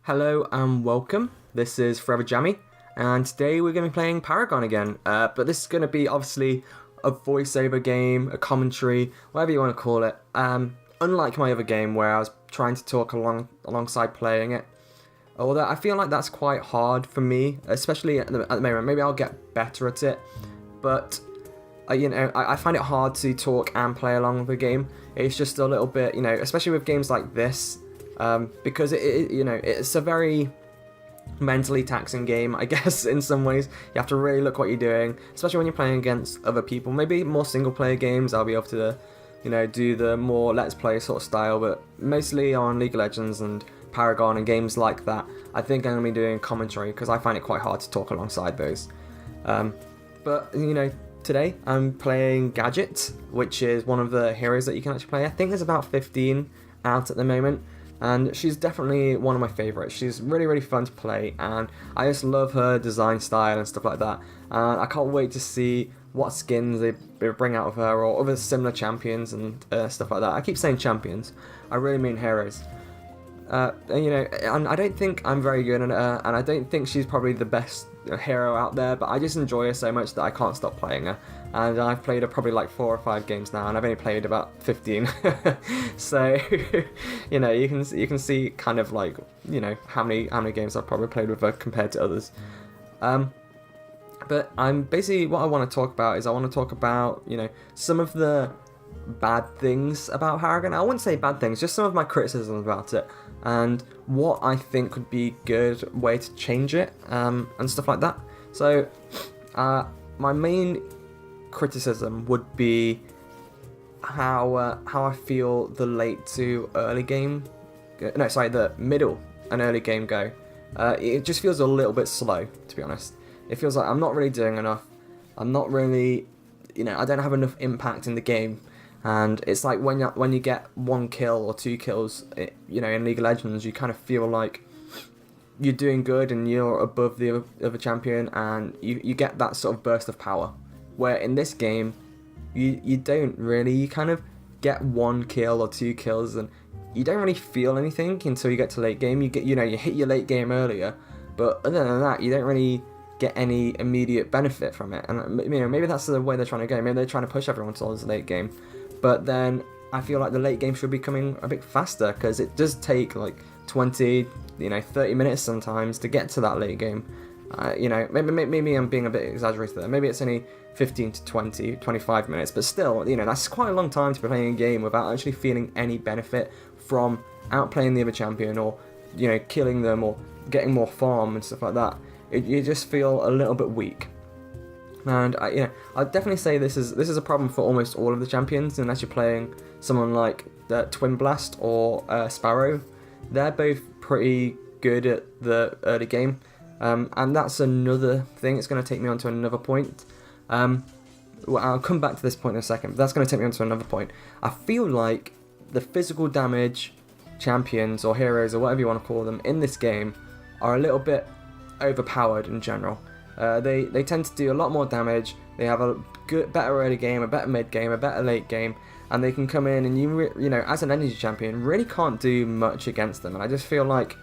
Hello and welcome. This is ForeverJamy, and today we're going to be playing Paragon again. But this is going to be obviously a voiceover game, a commentary, whatever you want to call it. Unlike my other game where I was trying to talk alongside playing it. Although I feel like that's quite hard for me, especially at the moment. Maybe I'll get better at it, but I find it hard to talk and play along with the game. It's just a little bit, especially with games like this. Because it's a very mentally taxing game, I guess, in some ways. You have to really look what you're doing, especially when you're playing against other people. Maybe more single player games, I'll be able to, do the more let's play sort of style, but mostly on League of Legends and Paragon and games like that, I think I'm going to be doing commentary because I find it quite hard to talk alongside those. But today I'm playing Gadget, which is one of the heroes that you can actually play. I think there's about 15 out at the moment. And she's definitely one of my favourites. She's really, really fun to play, and I just love her design style and stuff like that. And I can't wait to see what skins they bring out of her, or other similar champions and stuff like that. I keep saying champions. I really mean heroes. And I don't think I'm very good at her, and I don't think she's probably the best hero out there, but I just enjoy her so much that I can't stop playing her. And I've played her probably like 4 or 5 games now, and I've only played about 15. So you can see kind of like how many games I've probably played with her compared to others. But I'm basically, what I want to talk about is I want to talk about some of the bad things about Paragon. I wouldn't say bad things, just some of my criticisms about it and what I think could be a good way to change it, and stuff like that. So my main criticism would be how I feel the late to early game, the middle and early game go. It just feels a little bit slow, to be honest. It feels like I'm not really doing enough. I'm not really, I don't have enough impact in the game. And it's like when you get 1 kill or 2 kills, in League of Legends, you kind of feel like you're doing good and you're above the other champion, and you get that sort of burst of power. Where in this game, you don't really. You kind of get 1 kill or 2 kills, and you don't really feel anything until you get to late game. You hit your late game earlier, but other than that, you don't really get any immediate benefit from it. And maybe that's the way they're trying to go. Maybe they're trying to push everyone towards the late game. But then I feel like the late game should be coming a bit faster, because it does take like 20, 30 minutes sometimes to get to that late game. Maybe I'm being a bit exaggerated there. Maybe it's only 15 to 20, 25 minutes, but still, that's quite a long time to be playing a game without actually feeling any benefit from outplaying the other champion, or killing them, or getting more farm and stuff like that. You just feel a little bit weak. And I'd definitely say this is a problem for almost all of the champions, unless you're playing someone like the Twin Blast or Sparrow. They're both pretty good at the early game, and that's another thing. It's going to take me on to another point. I'll come back to this point in a second, but that's going to take me on to another point. I feel like the physical damage champions or heroes or whatever you want to call them in this game are a little bit overpowered in general. They tend to do a lot more damage. They have a better early game, a better mid game, a better late game, and they can come in and you as an energy champion really can't do much against them. And I just feel like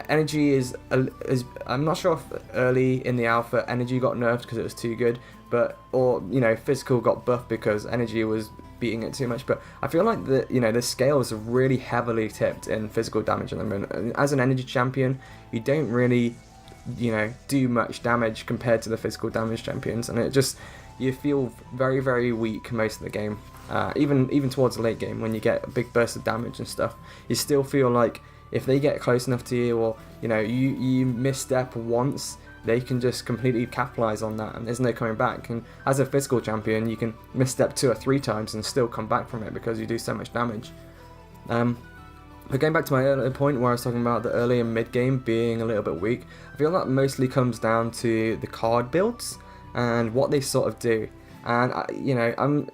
energy is I'm not sure if early in the alpha energy got nerfed because it was too good, or physical got buffed because energy was beating it too much. But I feel like the scales are really heavily tipped in physical damage at the moment. As an energy champion, you don't really do much damage compared to the physical damage champions, and you feel very, very weak most of the game. Even towards the late game, when you get a big burst of damage and stuff, you still feel like if they get close enough to you, or you misstep once, they can just completely capitalize on that, and there's no coming back. And as a physical champion, you can misstep 2 or 3 times and still come back from it because you do so much damage. But going back to my earlier point where I was talking about the early and mid game being a little bit weak, I feel that mostly comes down to the card builds and what they sort of do. And I'm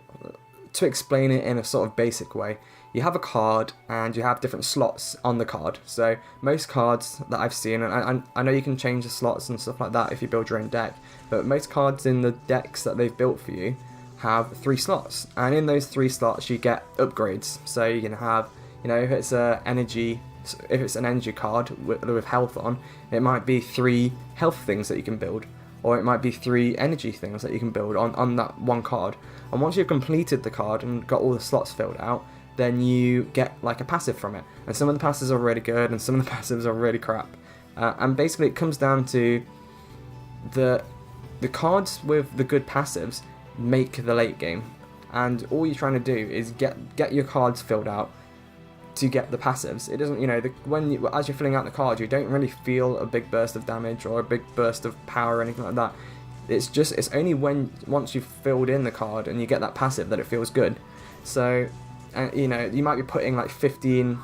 to explain it in a sort of basic way. You have a card and you have different slots on the card. So most cards that I've seen, and I know you can change the slots and stuff like that if you build your own deck, but most cards in the decks that they've built for you have 3 slots, and in those 3 slots you get upgrades. So you can have, if it's a energy if it's an energy card with health on, it might be 3 health things that you can build, or it might be 3 energy things that you can build on that one card. And once you've completed the card and got all the slots filled out, then you get like a passive from it. And some of the passives are really good, and some of the passives are really crap. And basically, it comes down to the cards with the good passives make the late game, and all you're trying to do is get your cards filled out to get the passives. It doesn't, as you're filling out the card, you don't really feel a big burst of damage or a big burst of power or anything like that. It's only once you've filled in the card and you get that passive that it feels good. So, you might be putting like 15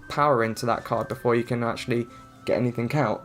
power into that card before you can actually get anything out.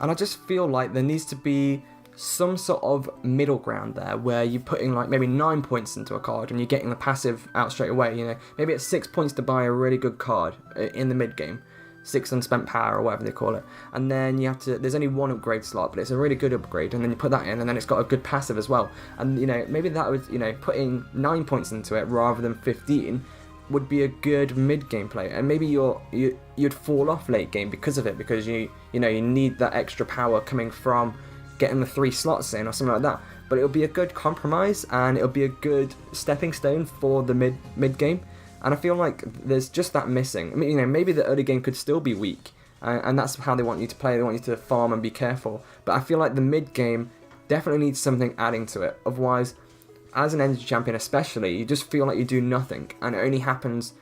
And I just feel like there needs to be some sort of middle ground there where you're putting like maybe 9 points into a card and you're getting the passive out straight away. Maybe it's 6 points to buy a really good card in the mid game, 6 unspent power or whatever they call it, and then there's only 1 upgrade slot, but it's a really good upgrade, and then you put that in, and then it's got a good passive as well. And maybe that would, putting 9 points into it rather than 15 would be a good mid game play, and maybe you'd fall off late game because of it, because you need that extra power coming from getting the 3 slots in or something like that. But it'll be a good compromise, and it'll be a good stepping stone for the mid game. And I feel like there's just that missing. I mean, maybe the early game could still be weak, and that's how they want you to play. They want you to farm and be careful. But I feel like the mid game definitely needs something adding to it. Otherwise, as an energy champion especially, you just feel like you do nothing, and it only happens,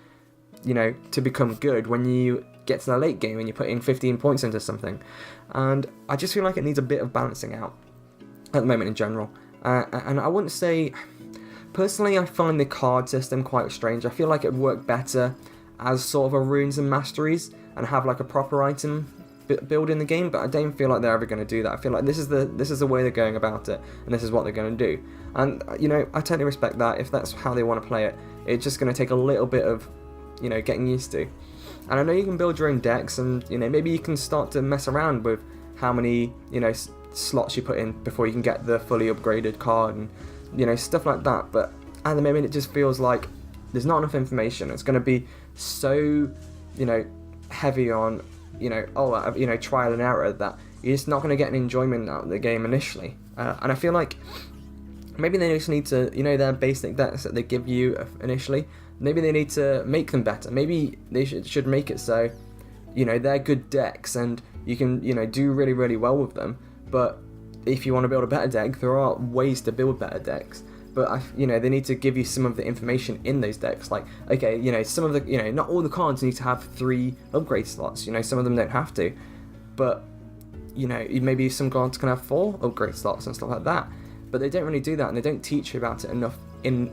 to become good when you get to the late game and you put in 15 points into something. And I just feel like it needs a bit of balancing out at the moment in general. And I wouldn't say... Personally, I find the card system quite strange. I feel like it would work better as sort of a runes and masteries and have like a proper item build in the game, but I don't feel like they're ever going to do that. I feel like this is the way they're going about it, and this is what they're going to do. And I totally respect that. If that's how they want to play it, it's just going to take a little bit of getting used to. And I know you can build your own decks, and maybe you can start to mess around with how many slots you put in before you can get the fully upgraded card, and stuff like that. But at the moment, it just feels like there's not enough information. It's going to be so heavy on trial and error that you're just not going to get an enjoyment out of the game initially. And I feel like maybe they just need to, their basic decks that they give you initially, maybe they need to make them better. Maybe they should make it so, they're good decks and you can, do really, really well with them. But if you want to build a better deck, there are ways to build better decks. But, they need to give you some of the information in those decks. Like, okay, some of the, not all the cards need to have 3 upgrade slots. Some of them don't have to. But, maybe some cards can have 4 upgrade slots and stuff like that. But they don't really do that, and they don't teach you about it enough in,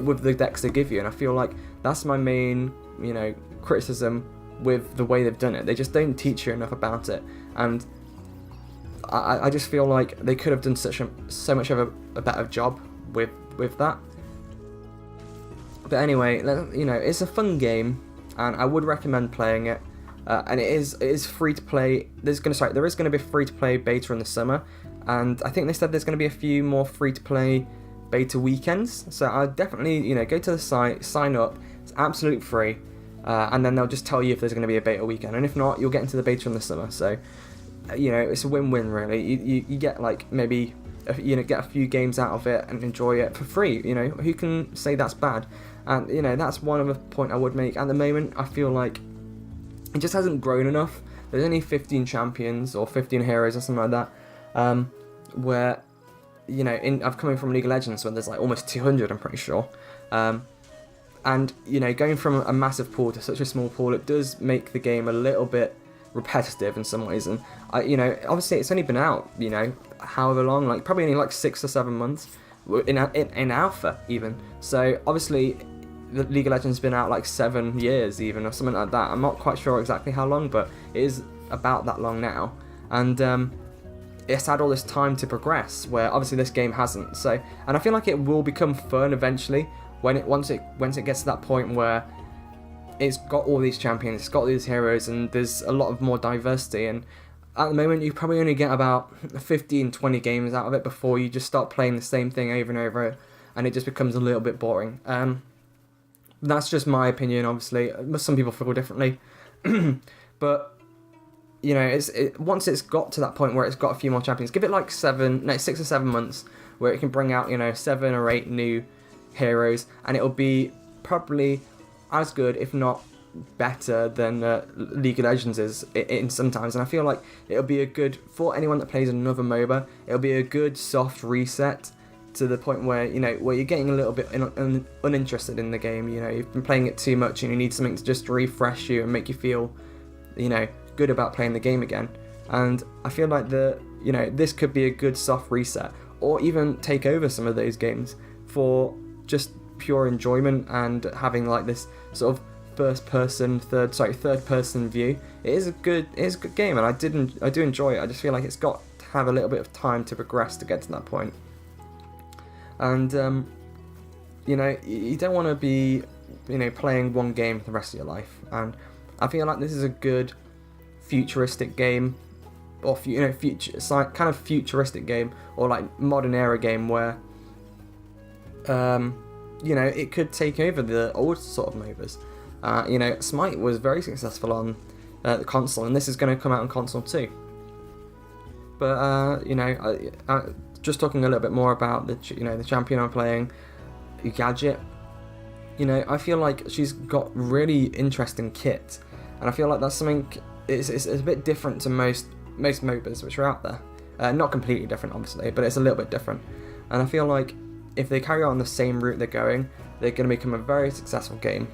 with the decks they give you. And I feel like that's my main, criticism with the way they've done it. They just don't teach you enough about it. And I just feel like they could have done so much of a better job with that. But anyway, it's a fun game, and I would recommend playing it. And it is free to play. There is going to be a free to play beta in the summer, and I think they said there's going to be a few more free to play beta weekends. So I'd definitely go to the site, sign up. It's absolutely free, and then they'll just tell you if there's going to be a beta weekend, and if not, you'll get into the beta in the summer. So it's a win-win really. You get like maybe get a few games out of it and enjoy it for free. Who can say that's bad? And that's one of the point I would make. At the moment, I feel like it just hasn't grown enough. There's only 15 champions or 15 heroes or something like that. Where I've come in from League of Legends where there's like almost 200, I'm pretty sure. And going from a massive pool to such a small pool, it does make the game a little bit repetitive in some ways. And obviously it's only been out however long, like probably only like 6 or 7 months in alpha even. So obviously the League of Legends has been out like 7 years even, or something like that. I'm not quite sure exactly how long, but it is about that long now. And it's had all this time to progress, where obviously this game hasn't. So, and I feel like it will become fun eventually once it gets to that point where it's got all these champions, it's got these heroes, and there's a lot of more diversity. And at the moment, you probably only get about 15, 20 games out of it before you just start playing the same thing over and over, and it just becomes a little bit boring. That's just my opinion, obviously. Some people feel differently. But, you know, once it's got to that point where it's got a few more champions, give it like 6 or 7 months where it can bring out, you know, 7 or 8 new heroes, and it'll be probably as good, if not better, than League of Legends is in sometimes. And I feel like it'll be a good, for anyone that plays another MOBA, it'll be a good soft reset to the point where, you know, where you're getting a little bit uninterested in the game. You know, you've been playing it too much and you need something to just refresh you and make you feel, you know, good about playing the game again. And I feel like you know, this could be a good soft reset, or even take over some of those games for just pure enjoyment and having like this sort of third person view. It is a good game, and I do enjoy it. I just feel like it's got to have a little bit of time to progress to get to that point. And you know, you don't want to be, you know, playing one game for the rest of your life. And I feel like this is a good futuristic game, or you know, kind of futuristic game, or like modern era game where you know, it could take over the old sort of MOBAs. You know, Smite was very successful on the console, and this is going to come out on console too. But you know, just talking a little bit more about the champion I'm playing, Gadget. You know, I feel like she's got really interesting kit, and I feel like that's something. It's a bit different to most MOBAs which are out there. Not completely different, obviously, but it's a little bit different. And I feel like if they carry on the same route they're going, they're going to become a very successful game.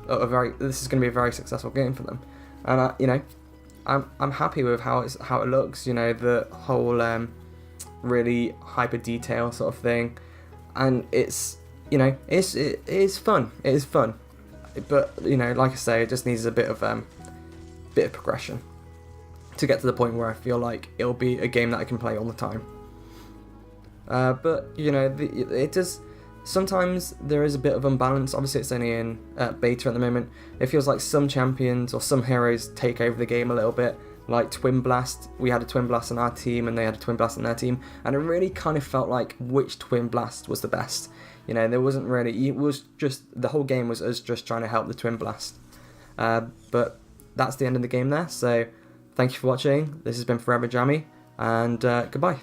This is going to be a very successful game for them. And you know, I'm happy with how it looks. You know, the whole really hyper detail sort of thing, and it's, you know, it is fun. It is fun, but you know, like I say, it just needs a bit of progression to get to the point where I feel like it'll be a game that I can play all the time. But you know, it does. Sometimes there is a bit of unbalance. Obviously, it's only in beta at the moment. It feels like some champions or some heroes take over the game a little bit. Like Twin Blast, we had a Twin Blast on our team and they had a Twin Blast on their team, and it really kind of felt like which Twin Blast was the best. You know, there wasn't really, it was just, the whole game was us just trying to help the Twin Blast. But that's the end of the game there, so thank you for watching. This has been ForeverJamy, and goodbye.